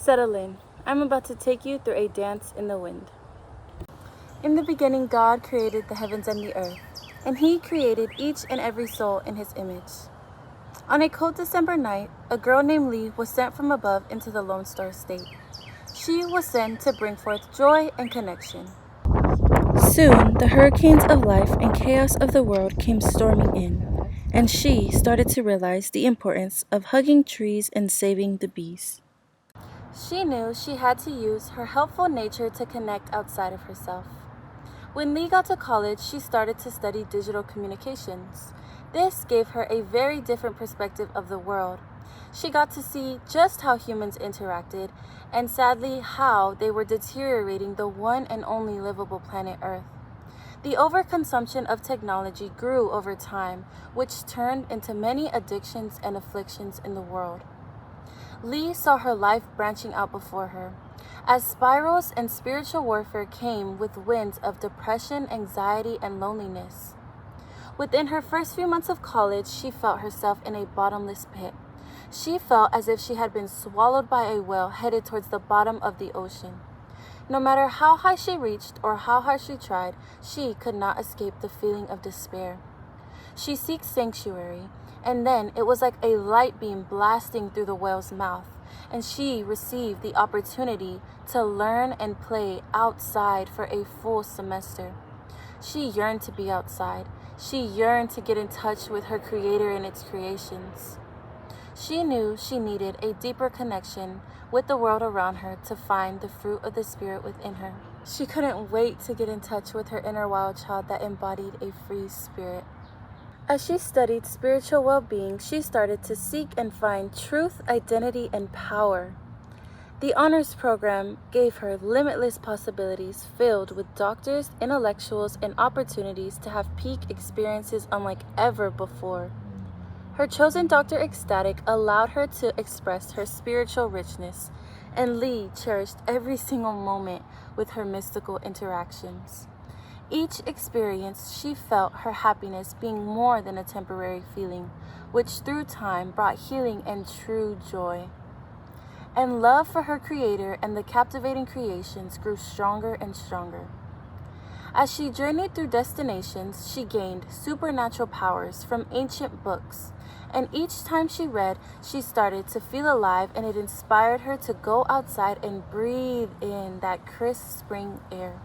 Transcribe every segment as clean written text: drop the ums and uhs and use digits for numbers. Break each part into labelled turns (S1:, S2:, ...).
S1: Settle in. I'm about to take you through a dance in the wind. In the beginning, God created the heavens and the earth, and He created each and every soul in His image. On a cold December night, a girl named Lee was sent from above into the Lone Star State. She was sent to bring forth joy and connection. Soon, the hurricanes of life and chaos of the world came storming in, and she started to realize the importance of hugging trees and saving the bees. She knew she had to use her helpful nature to connect outside of herself. When Lee got to college, she started to study digital communications. This gave her a very different perspective of the world. She got to see just how humans interacted, and sadly, how they were deteriorating the one and only livable planet Earth. The overconsumption of technology grew over time, which turned into many addictions and afflictions in the world. Lee saw her life branching out before her, as spirals and spiritual warfare came with winds of depression, anxiety, and loneliness. Within her first few months of college, she felt herself in a bottomless pit. She felt as if she had been swallowed by a whale headed towards the bottom of the ocean. No matter how high she reached or how hard she tried, she could not escape the feeling of despair. She sought sanctuary, and then it was like a light beam blasting through the whale's mouth, and she received the opportunity to learn and play outside for a full semester. She yearned to be outside. She yearned to get in touch with her Creator and its creations. She knew she needed a deeper connection with the world around her to find the fruit of the Spirit within her. She couldn't wait to get in touch with her inner wild child that embodied a free spirit. As she studied spiritual well-being, she started to seek and find truth, identity, and power. The honors program gave her limitless possibilities filled with doctors, intellectuals, and opportunities to have peak experiences unlike ever before. Her chosen Dr. Ecstatic allowed her to express her spiritual richness, and Lee cherished every single moment with her mystical interactions. Each experience, she felt her happiness being more than a temporary feeling, which through time brought healing and true joy. And love for her Creator and the captivating creations grew stronger and stronger. As she journeyed through destinations, she gained supernatural powers from ancient books, and each time she read, she started to feel alive, and it inspired her to go outside and breathe in that crisp spring air.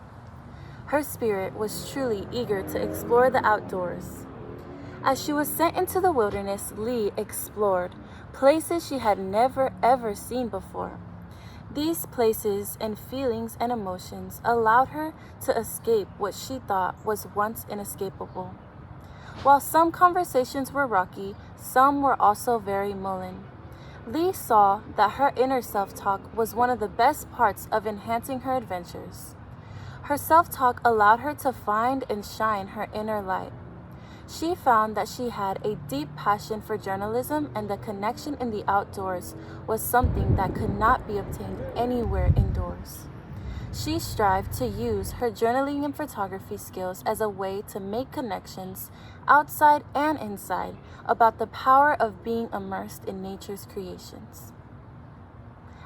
S1: Her spirit was truly eager to explore the outdoors. As she was sent into the wilderness, Lee explored places she had never ever seen before. These places and feelings and emotions allowed her to escape what she thought was once inescapable. While some conversations were rocky, some were also very mullen. Lee saw that her inner self-talk was one of the best parts of enhancing her adventures. Her self-talk allowed her to find and shine her inner light. She found that she had a deep passion for journalism, and the connection in the outdoors was something that could not be obtained anywhere indoors. She strived to use her journaling and photography skills as a way to make connections outside and inside about the power of being immersed in nature's creations.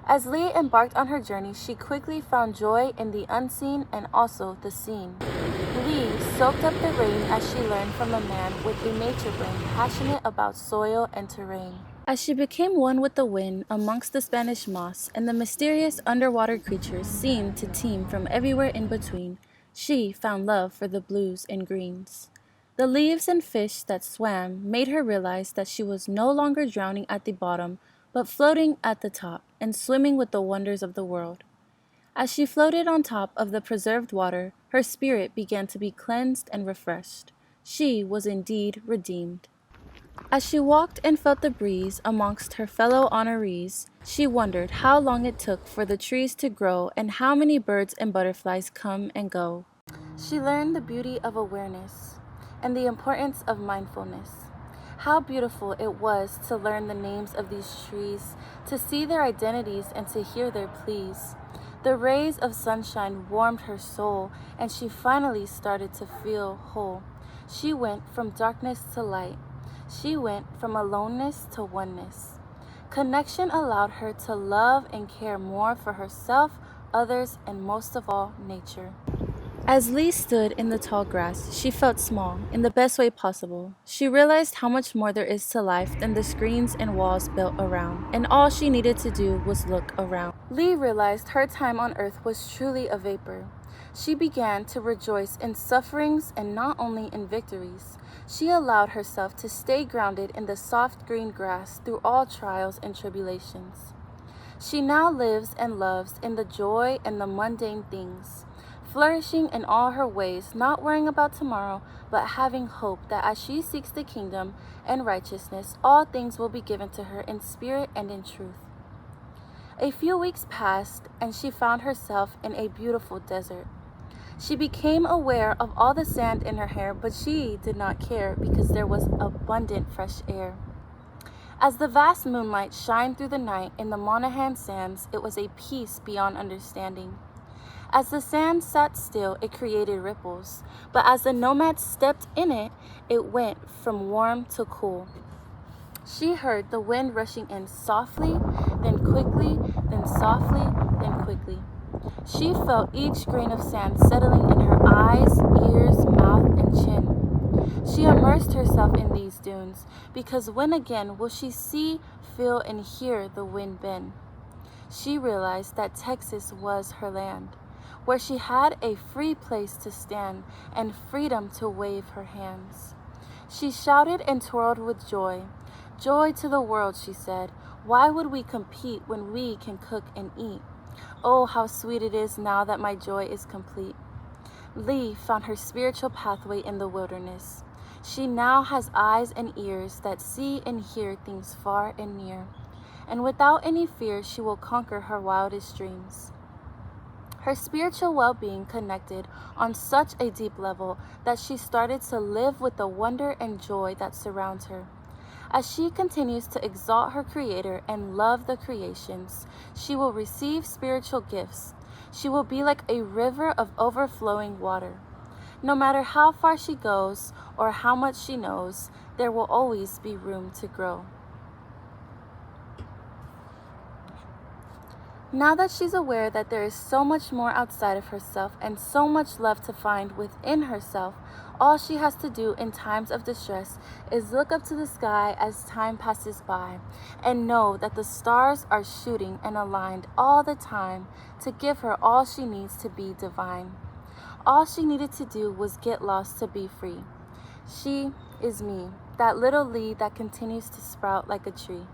S1: As Lee embarked on her journey, she quickly found joy in the unseen and also the seen. Lee soaked up the rain as she learned from a man with a nature brain passionate about soil and terrain. As she became one with the wind amongst the Spanish moss and the mysterious underwater creatures seemed to teem from everywhere in between, she found love for the blues and greens. The leaves and fish that swam made her realize that she was no longer drowning at the bottom, but floating at the top and swimming with the wonders of the world. As she floated on top of the preserved water, her spirit began to be cleansed and refreshed. She was indeed redeemed. As she walked and felt the breeze amongst her fellow honorees, she wondered how long it took for the trees to grow and how many birds and butterflies come and go. She learned the beauty of awareness and the importance of mindfulness. How beautiful it was to learn the names of these trees, to see their identities and to hear their pleas. The rays of sunshine warmed her soul, and she finally started to feel whole. She went from darkness to light. She went from aloneness to oneness. Connection allowed her to love and care more for herself, others, and most of all, nature. As Lee stood in the tall grass, she felt small, in the best way possible. She realized how much more there is to life than the screens and walls built around, and all she needed to do was look around. Lee realized her time on earth was truly a vapor. She began to rejoice in sufferings and not only in victories. She allowed herself to stay grounded in the soft green grass through all trials and tribulations. She now lives and loves in the joy and the mundane things, flourishing in all her ways, not worrying about tomorrow, but having hope that as she seeks the kingdom and righteousness, all things will be given to her in spirit and in truth. A few weeks passed, and she found herself in a beautiful desert. She became aware of all the sand in her hair, but she did not care because there was abundant fresh air. As the vast moonlight shined through the night in the Monaghan sands, it was a peace beyond understanding. As the sand sat still, it created ripples, but as the nomads stepped in it, it went from warm to cool. She heard the wind rushing in softly, then quickly, then softly, then quickly. She felt each grain of sand settling in her eyes, ears, mouth, and chin. She immersed herself in these dunes, because when again will she see, feel, and hear the wind bend? She realized that Texas was her land, where she had a free place to stand and freedom to wave her hands. She shouted and twirled with joy. Joy to the world, she said. Why would we compete when we can cook and eat? Oh, how sweet it is now that my joy is complete. Lee found her spiritual pathway in the wilderness. She now has eyes and ears that see and hear things far and near. And without any fear, she will conquer her wildest dreams. Her spiritual well-being connected on such a deep level that she started to live with the wonder and joy that surrounds her. As she continues to exalt her Creator and love the creations, she will receive spiritual gifts. She will be like a river of overflowing water. No matter how far she goes or how much she knows, there will always be room to grow. Now that she's aware that there is so much more outside of herself and so much love to find within herself, all she has to do in times of distress is look up to the sky as time passes by and know that the stars are shooting and aligned all the time to give her all she needs to be divine. All she needed to do was get lost to be free. She is me, that little Lee that continues to sprout like a tree.